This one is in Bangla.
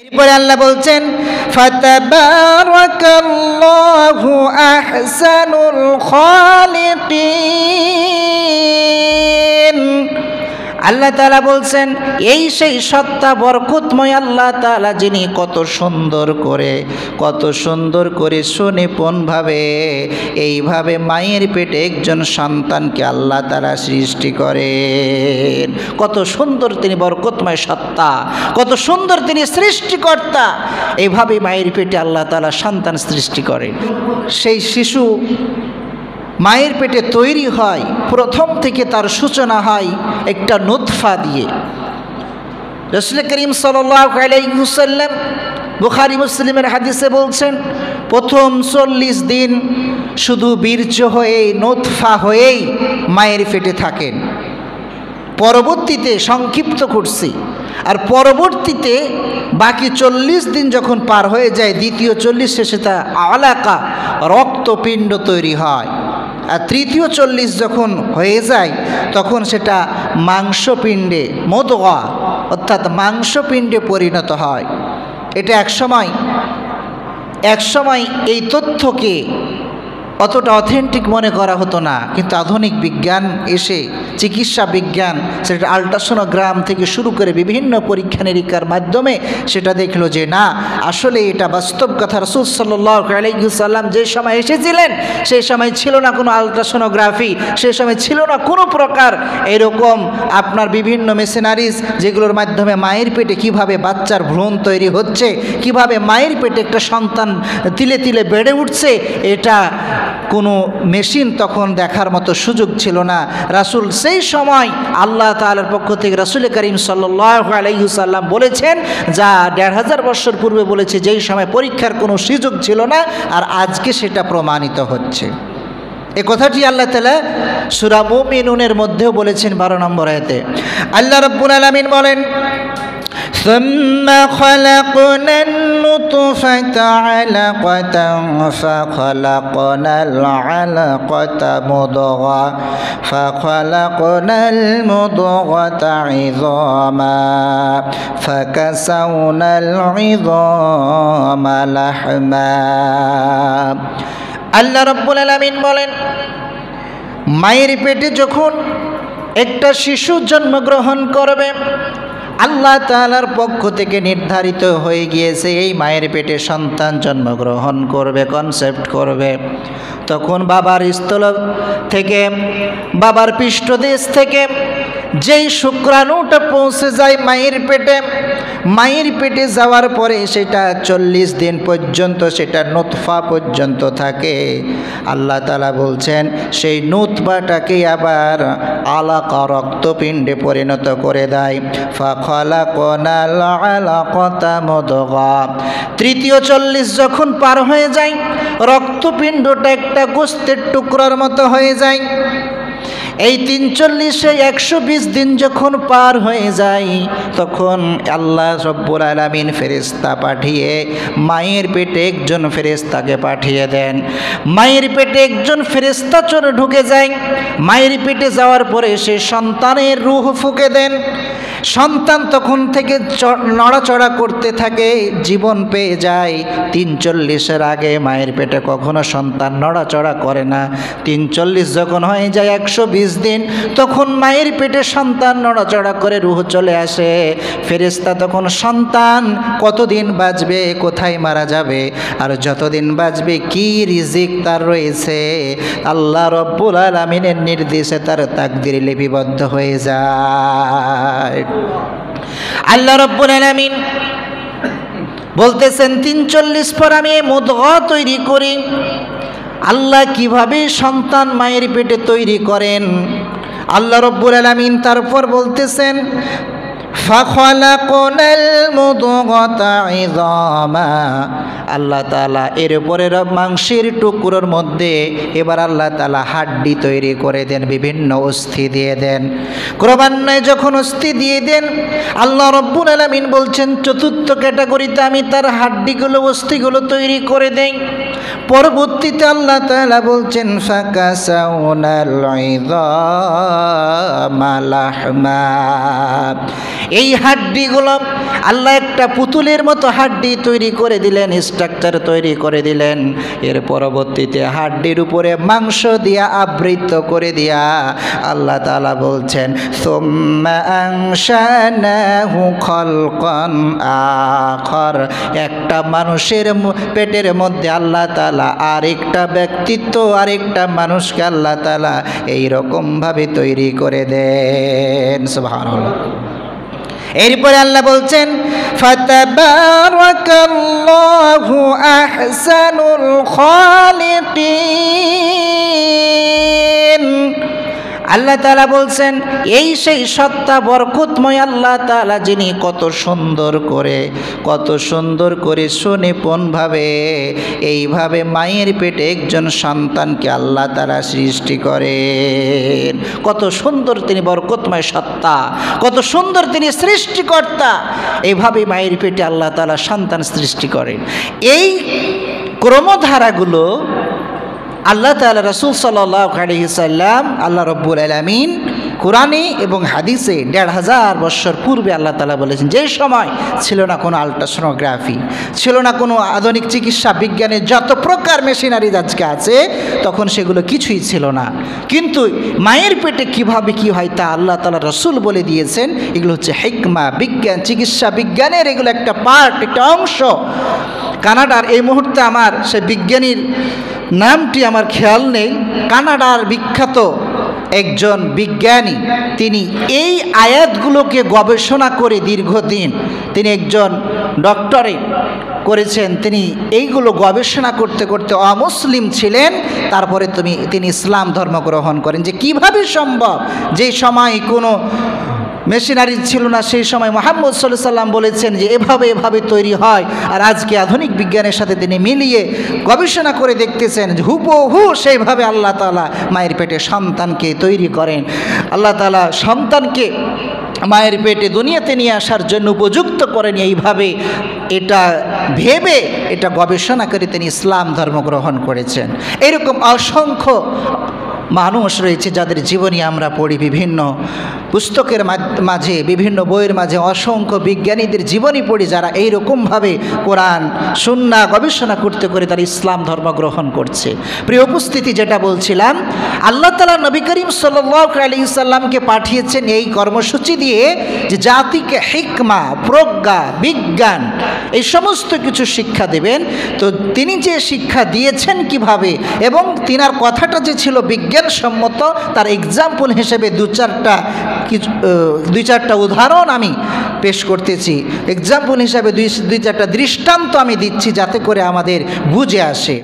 এরপরে আল্লাহ বলছেন ফাতাবারাকাল্লাহু আহসানুল খালিকিন। আল্লাহ তাআলা বলছেন এই সেই সত্তা বরকতময় আল্লাহ তাআলা যিনি কত সুন্দর করে সুনিপুণভাবে এইভাবে মায়ের পেটে একজন সন্তানকে আল্লাহ তাআলা সৃষ্টি করেন। কত সুন্দর তিনি বরকতময় সত্তা, কত সুন্দর তিনি সৃষ্টিকর্তা। এইভাবে মায়ের পেটে আল্লাহ তাআলা সন্তান সৃষ্টি করেন। সেই শিশু মায়ের পেটে তৈরি হয়, প্রথম থেকে তার সূচনা হয় একটা নুতফা দিয়ে। রাসূল করিম সাল্লাল্লাহু আলাইহি ওয়াসাল্লাম বুখারী মুসলিমের হাদিসে বলছেন প্রথম 40 দিন শুধু বীর্য হয়ে নুতফা হয়েই মায়ের পেটে থাকেন। পরবর্তীতে সংক্ষিপ্ত করছি, আর পরবর্তীতে বাকি 40 দিন যখন পার হয়ে যায়, দ্বিতীয় 40 শেষে তা আলাকা রক্তপিণ্ড তৈরি হয়। আর তৃতীয় 40 যখন হয়ে যায় তখন সেটা মাংসপিণ্ডে মুদগা অর্থাৎ মাংসপিণ্ডে পরিণত হয়। এটা একসময় এই তথ্যকে অতটা অথেন্টিক মনে করা হতো না, কিন্তু আধুনিক বিজ্ঞান এসে, চিকিৎসা বিজ্ঞান, সেটা আল্ট্রাসোনোগ্রাম থেকে শুরু করে বিভিন্ন পরীক্ষা নিরীক্ষার মাধ্যমে সেটা দেখলো যে না, আসলে এটা বাস্তব কথা। রাসূল সাল্লাল্লাহু আলাইহি ওয়াসাল্লাম যে সময় এসেছিলেন সেই সময় ছিল না কোনো আল্ট্রাসোনোগ্রাফি, সেই সময় ছিল না কোনো প্রকার এরকম আপনার বিভিন্ন মেশিনারিজ যেগুলোর মাধ্যমে মায়ের পেটে কিভাবে বাচ্চার ভ্রূণ তৈরি হচ্ছে, কিভাবে মায়ের পেটে একটা সন্তান তিলে তিলে বেড়ে উঠছে, এটা কোনো মেশিন তখন দেখার মতো সুযোগ ছিল না। রাসূল সেই সময় আল্লাহ তাআলার পক্ষ থেকে রাসূল করিম সাল্লাল্লাহু আলাইহি ওয়াসাল্লাম বলেছেন, যা 1500 বছর পূর্বে বলেছে, যেই সময় পরীক্ষার কোনো সুযোগ ছিল না, আর আজকে সেটা প্রমাণিত হচ্ছে। এই কথাটি আল্লাহ তাআলা সূরা মুমিনুনের মধ্যেও বলেছেন 12 নম্বর আয়াতে। আল্লাহ রাব্বুল আলামিন বলেন ثم خلقنا النطفة علقة فخلقنا العلقة مضغة فخلقنا المضغة عظاما فكسونا العظام لحما। আল্লাহ রাব্বুল আলামিন বলেন মায়ের পেটে যখন একটা শিশু জন্মগ্রহণ করবে, আল্লাহ তাআলার পক্ষ থেকে নির্ধারিত হয়ে গিয়েছে এই মায়ের পেটে সন্তান জন্মগ্রহণ করবে, কনসেপ্ট করবে। তখন বাবার স্থল থেকে, বাবার পৃষ্ঠদেশ থেকে যেই শুক্রাণুটা পৌঁছে যায় মায়ের পেটে যাওয়ার পরে সেটা 40 দিন পর্যন্ত সেটা নুতফা পর্যন্ত থাকে। আল্লাহ তাআলা বলছেন সেই নুতফাটাকে আবার আলাকা রক্তপিণ্ডে পরিণত করে দেয়। ফাখালাকনাল আলাকাতা মুদগা। তৃতীয় 40 যখন পার হয়ে যায়, রক্তপিণ্ডটা একটা গোস্তের টুকরার মতো হয়ে যায়। এই 43-এ 120 দিন যখন পার হয়ে যায়, তখন আল্লাহ রব্বুল আলামিন ফেরেশতা পাঠিয়ে মায়ের পেটে একজন ফেরেশতাকে পাঠিয়ে দেন। মায়ের পেটে একজন ফেরেশতা চলে ঢুকে যায়। মায়ের পেটে যাওয়ার পরে সে সন্তানের রূহ ফুঁকে দেন। সন্তান তখন থেকে নড়াচড়া করতে থাকে, জীবন পেয়ে যায়। 43-এর আগে মায়ের পেটে কখনো সন্তান নড়াচড়া করে না। 43 যখন হয়ে যায় 120 দিন, তখন মায়ের পেটে সন্তান নড়াচড়া করে রূহ চলে আসে। ফেরেশতা তখন সন্তান কতদিন বাঁচবে, কোথায় মারা যাবে, আর যতদিন বাঁচবে কি রিজিক তার রয়েছে, আল্লাহ রব্বুল আলামিনের নির্দেশে তার তাকদীর লিপিবদ্ধ হয়ে যায়। আল্লাহ রব্বুল আলামিন বলতেছেন 43 পর আমি মুদগা তৈরি করি। আল্লাহ কিভাবে সন্তান মায়ের পেটে তৈরি করেন, আল্লাহ রব্বুল আলামিন তারপর বলতেছেন ফাখালাকনাল মুদগাতা ইযামা। আল্লাহ তাআলা এর উপরের মাংসের টুকরোর মধ্যে এবার আল্লাহ তাআলা হাড্ডি তৈরি করে দেন, বিভিন্ন অস্থি দিয়ে দেন। ক্রমান্বয়ে যখন অস্থি দিয়ে দেন, আল্লাহ রব্বুল আলামিন বলছেন চতুর্থ ক্যাটাগরিতে আমি তার হাড্ডিগুলো, অস্থিগুলো তৈরি করে দেই। পরবর্তীতে আল্লাহ তাআলা বলছেন ফাকাসাউনাল ইযামা লাহমা, এই হাড্ডিগুলো আল্লাহ একটা পুতুলের মতো হাড্ডি তৈরি করে দিলেন, স্ট্রাকচার তৈরি করে দিলেন। এর পরবর্তীতে হাড্ডির উপরে মাংস দিয়া আবৃত করে দিয়া আল্লাহ তাআলা বলছেন সুম্মা আনশানাহু খালকান আখর, একটা মানুষের পেটের মধ্যে আল্লাহ তাআলা আরেকটা ব্যক্তিত্ব, আরেকটা মানুষকে আল্লাহ তাআলা এইরকমভাবে তৈরি করে দেন। সুবহানাল্লাহ। এরপরে আল্লাহ বলছেন ফাতাবারাকাল্লাহু আহসানুল খালিকিন, আল্লাহ তাআলা বলছেন এই সেই সত্তা বরকতময় আল্লাহ তাআলা যিনি কত সুন্দর করে সুনিপুণভাবে এইভাবে মায়ের পেটে একজন সন্তানকে আল্লাহ তাআলা সৃষ্টি করেন। কত সুন্দর তিনি বরকতময় সত্তা, কত সুন্দর তিনি সৃষ্টিকর্তা। এইভাবে মায়ের পেটে আল্লাহ তাআলা সন্তান সৃষ্টি করেন। এই ক্রমধারাগুলো আল্লাহ তাআলা রাসূল সাল্লাল্লাহু আলাইহি সাল্লাম আল্লাহ রাব্বুল আলামিন কোরআনে এবং হাদিসে ১৫০০ বছর পূর্বে আল্লাহ তাআলা বলেছেন, যে সময় ছিল না কোনো আল্ট্রাসোনোগ্রাফি, ছিল না কোনো আধুনিক চিকিৎসা বিজ্ঞানের যত প্রকার মেশিনারি আজকে আছে, তখন সেগুলো কিছুই ছিল না। কিন্তু মায়ের পেটে কিভাবে কি হয় তা আল্লাহ তাআলা রাসূল বলে দিয়েছেন। এগুলো হচ্ছে হিকমা, বিজ্ঞান, চিকিৎসা বিজ্ঞানের এগুলো একটা পার্ট, একটা অংশ। কানাডার এই মুহূর্তে আমার সে বিজ্ঞানীর নামটি আমার খেয়াল নেই, কানাডার বিখ্যাত একজন বিজ্ঞানী, তিনি এই আয়াতগুলোকে গবেষণা করে দীর্ঘদিন তিনি একজন ডক্টরেট করেছেন। তিনি এইগুলো গবেষণা করতে করতে অমুসলিম ছিলেন, তারপরে তিনি ইসলাম ধর্ম গ্রহণ করেন। যে কিভাবে সম্ভব, যে সময় কোনো মেশিনারি ছিল না, সেই সময় মুহাম্মদ সাল্লাল্লাহু আলাইহি সাল্লাম বলেছেন যে এভাবে তৈরি হয়। আর আজকে আধুনিক বিজ্ঞানের সাথে তিনি মিলিয়ে গবেষণা করে দেখতেছেন যে হুবহু সেইভাবে আল্লাহ তাআলা মায়ের পেটে সন্তানকে তৈরি করেন। আল্লাহ তাআলা সন্তানকে মায়ের পেটে দুনিয়াতে নিয়ে আসার জন্য উপযুক্ত করেন। এইভাবে এটা ভেবে এটা গবেষণা করে তিনি ইসলাম ধর্ম গ্রহণ করেছেন। এরকম অসংখ্য মানুষ রয়েছে যাদের জীবনী আমরা পড়ি, বিভিন্ন পুস্তকের মাঝে, বিভিন্ন বইয়ের মাঝে অসংখ্য বিজ্ঞানীদের জীবনী পড়ি, যারা এইরকমভাবে কোরআন সুন্নাহ গবেষণা করতে করে তারা ইসলাম ধর্ম গ্রহণ করছে। প্রিয় উপস্থিতি, যেটা বলছিলাম, আল্লাহ তাআলা নবী করিম সাল্লাল্লাহু আলাইহি সাল্লামকে পাঠিয়েছেন এই কর্মসূচি দিয়ে যে জাতিকে হিকমা, প্রজ্ঞা, বিজ্ঞান এই সমস্ত কিছু শিক্ষা দেবেন। তো তিনি যে শিক্ষা দিয়েছেন কিভাবে, এবং তিনার কথাটা যে ছিল বিজ্ঞানসম্মত, তার এক্সাম্পল হিসেবে দুই চারটা উদাহরণ আমি পেশ করতেছি। এক্সাম্পল হিসাবে দুই চারটা দৃষ্টান্ত আমি দিচ্ছি, যাতে করে আমাদের বুঝে আসে।